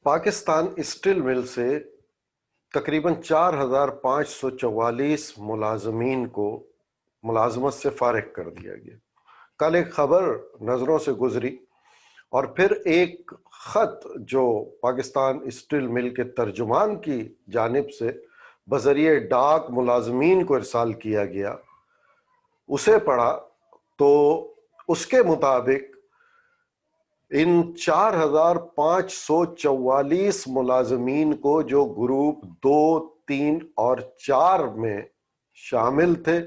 Pakistan steel mill से तकरीबन 4,544 मुलाजमीन को मुलाजमत से फारिग कर दिया गया। कल एक खबर नजरों से गुजरी और फिर एक खत जो पाकिस्तान स्टील मिल के तर्जुमान की जानिब से बजरिए डाक मुलाजमीन को इरसाल किया गया, उसे पढ़ा तो उसके मुताबिक इन 4,544 मुलाजमीन को जो ग्रुप 2, 3 और 4 में शामिल थे,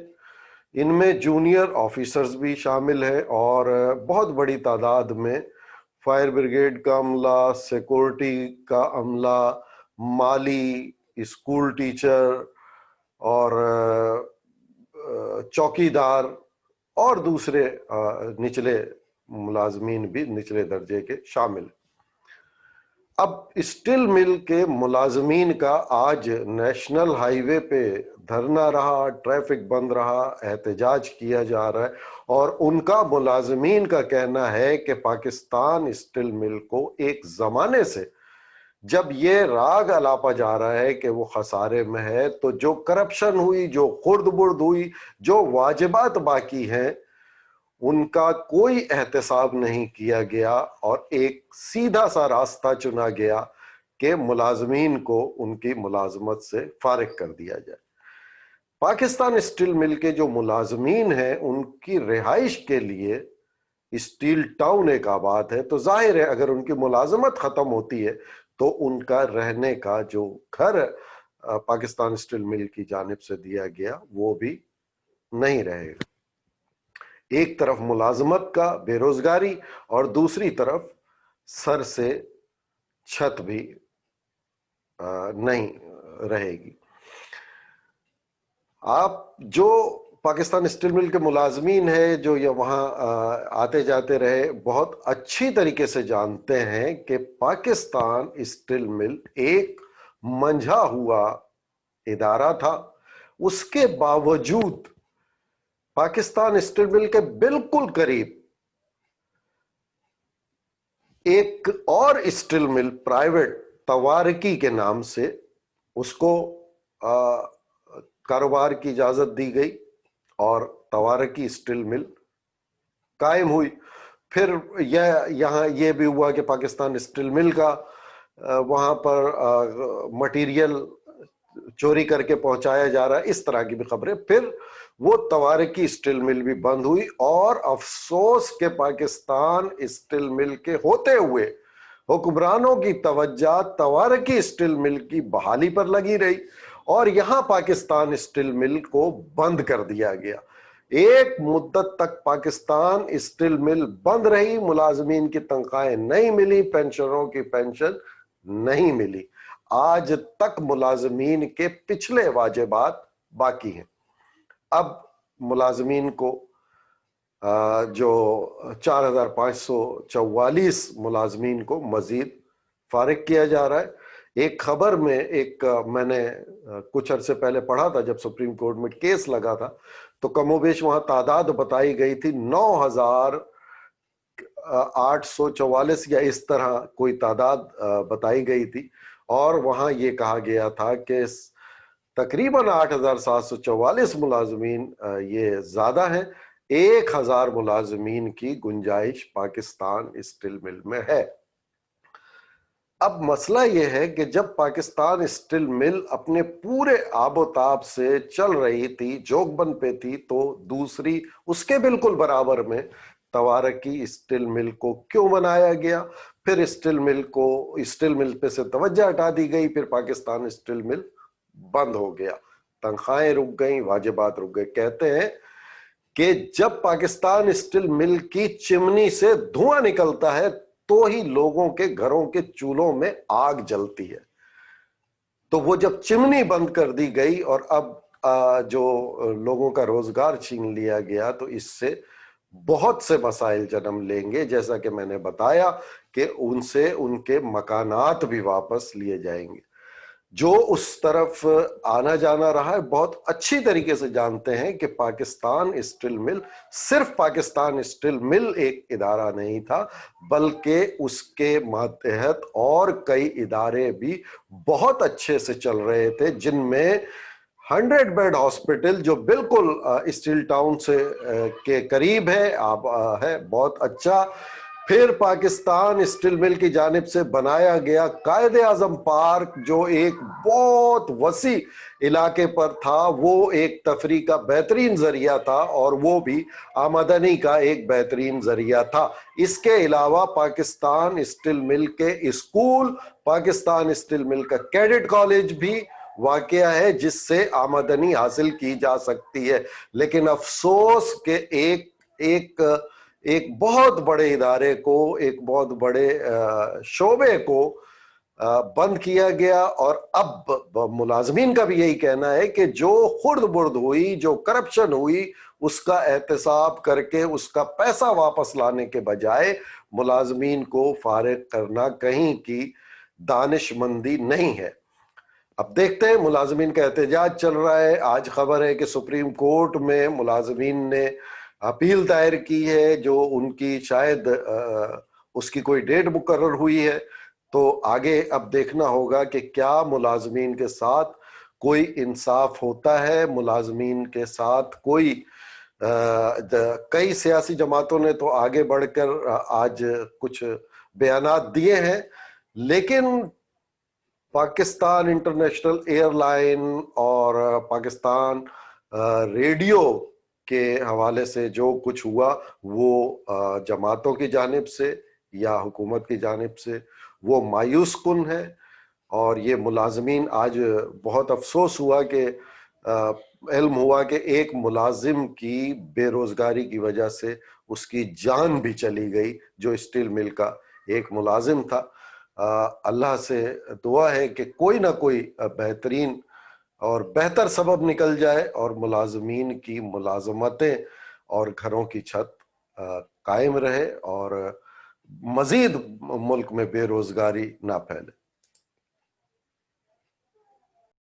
इनमें जूनियर ऑफिसर्स भी शामिल है और बहुत बड़ी तादाद में फायर ब्रिगेड का अमला, सिक्योरिटी का अमला, माली, स्कूल टीचर और चौकीदार और दूसरे निचले मुलाजमीन भी निचले दर्जे के शामिल। अब स्टील मिल के मुलाजमीन का आज नेशनल हाईवे पे धरना रहा, ट्रैफिक बंद रहा, एहतजाज किया जा रहा है और उनका मुलाजमीन का कहना है कि पाकिस्तान स्टील मिल को एक जमाने से जब ये राग अलापा जा रहा है कि वो खसारे में है, तो जो करप्शन हुई, जो खुर्द-बुर्द हुई, जो वाजिबात बाकी हैं, उनका कोई एहतसाब नहीं किया गया और एक सीधा सा रास्ता चुना गया कि मुलाजमीन को उनकी मुलाजमत से फारिग कर दिया जाए। पाकिस्तान स्टील मिल के जो मुलाजमीन हैं, उनकी रिहाइश के लिए स्टील टाउन एक आबाद है, तो जाहिर है अगर उनकी मुलाजमत खत्म होती है तो उनका रहने का जो घर पाकिस्तान स्टील मिल की जानिब से दिया गया वो भी नहीं रहेगा। एक तरफ मुलाजमत का बेरोजगारी और दूसरी तरफ सर से छत भी नहीं रहेगी। आप जो पाकिस्तान स्टील मिल के मुलाजमीन है जो ये वहां आते जाते रहे, बहुत अच्छी तरीके से जानते हैं कि पाकिस्तान स्टील मिल एक मंझा हुआ इदारा था। उसके बावजूद पाकिस्तान स्टील मिल के बिल्कुल करीब एक और स्टील मिल प्राइवेट तवारकी के नाम से उसको कारोबार की इजाजत दी गई और तवारकी स्टील मिल कायम हुई। फिर यहाँ ये भी हुआ कि पाकिस्तान स्टील मिल का वहां पर मटेरियल चोरी करके पहुंचाया जा रहा है, इस तरह की भी खबरें। फिर वो तवारकी स्टील मिल भी बंद हुई और अफसोस के पाकिस्तान स्टील मिल के होते हुए हुक्मरानों की तवज्जो तवारकी स्टील मिल की बहाली पर लगी रही और यहां पाकिस्तान स्टील मिल को बंद कर दिया गया। एक मुद्दत तक पाकिस्तान स्टील मिल बंद रही, मुलाजमीन की तनख्वाहें नहीं मिली, पेंशनरों की पेंशन नहीं मिली। आज तक मुलाजमीन के पिछले वाजिबात बाकी हैं। अब मुलाजमीन को जो 4,544 मुलाजमीन को मजीद फारिग किया जा रहा है। एक खबर में मैंने कुछ अरसे पहले पढ़ा था, जब सुप्रीम कोर्ट में केस लगा था तो कमोबेश वहां तादाद बताई गई थी 9,844 या इस तरह कोई तादाद बताई गई थी और वहां ये कहा गया था कि तकरीबन 8,744 मुलाजमीन ये ज्यादा है, 1,000 मुलाजमीन की गुंजाइश पाकिस्तान स्टील मिल में है। अब मसला यह है कि जब पाकिस्तान स्टील मिल अपने पूरे आबोताब से चल रही थी, जोगबन पे थी, तो दूसरी उसके बिल्कुल बराबर में तवारकी स्टील मिल को क्यों बनाया गया? फिर स्टील मिल पे से तवज्जो हटा दी गई, फिर पाकिस्तान स्टील मिल बंद हो गया, तनख्वाहें रुक गई, वाजिबात रुक गए। कहते हैं कि जब पाकिस्तान स्टील मिल की चिमनी से धुआं निकलता है तो ही लोगों के घरों के चूल्हों में आग जलती है। तो वो जब चिमनी बंद कर दी गई और अब जो लोगों का रोजगार छीन लिया गया, तो इससे बहुत से मसाइल जन्म लेंगे। जैसा कि मैंने बताया कि उनसे उनके मकानात भी वापस लिए जाएंगे। جو اس طرف آنا جانا رہا ہے بہت اچھی طریقے سے جانتے ہیں کہ پاکستان اسٹیل مل صرف پاکستان اسٹیل مل ایک ادارہ نہیں تھا، بلکہ اس کے ماتحت اور کئی ادارے بھی بہت اچھے سے چل رہے تھے، جن میں 100 بیڈ ہاسپٹل جو بالکل اسٹیل ٹاؤن سے کے قریب ہے بہت اچھا۔ پھر پاکستان اسٹیل مل کی جانب سے بنایا گیا قائد اعظم پارک، جو ایک بہت وسیع علاقے پر تھا، وہ ایک تفریح کا بہترین ذریعہ تھا اور وہ بھی آمدنی کا ایک بہترین ذریعہ تھا۔ اس کے علاوہ پاکستان اسٹیل مل کے اسکول، پاکستان اسٹیل مل کا کیڈٹ کالج بھی واقعہ ہے جس سے آمدنی حاصل کی جا سکتی ہے۔ لیکن افسوس کہ ایک بہت بڑے ادارے کو، ایک بہت بڑے شعبے کو بند کیا گیا، اور اب ملازمین کا بھی یہی کہنا ہے کہ جو خرد برد ہوئی، جو کرپشن ہوئی، اس کا احتساب کر کے اس کا پیسہ واپس لانے کے بجائے ملازمین کو فارغ کرنا کہیں کی دانش مندی نہیں ہے۔ اب دیکھتے ہیں، ملازمین کا احتجاج چل رہا ہے۔ آج خبر ہے کہ سپریم کورٹ میں ملازمین نے اپیل دائر کی ہے، جو ان کی شاید اس کی کوئی ڈیٹ مقرر ہوئی ہے، تو آگے اب دیکھنا ہوگا کہ کیا ملازمین کے ساتھ کوئی انصاف ہوتا ہے۔ ملازمین کے ساتھ کوئی کئی سیاسی جماعتوں نے تو آگے بڑھ کر آج کچھ بیانات دیے ہیں، لیکن پاکستان انٹرنیشنل ایئر لائن اور پاکستان ریڈیو کے حوالے سے جو کچھ ہوا، وہ جماعتوں کی جانب سے یا حکومت کی جانب سے وہ مایوس کن ہے۔ اور یہ ملازمین، آج بہت افسوس ہوا کہ علم ہوا کہ ایک ملازم کی بے روزگاری کی وجہ سے اس کی جان بھی چلی گئی، جو اسٹیل مل کا ایک ملازم تھا۔ اللہ سے دعا ہے کہ کوئی نہ کوئی بہترین اور بہتر سبب نکل جائے اور ملازمین کی ملازمتیں اور گھروں کی چھت قائم رہے اور مزید ملک میں بے روزگاری نہ پھیلے۔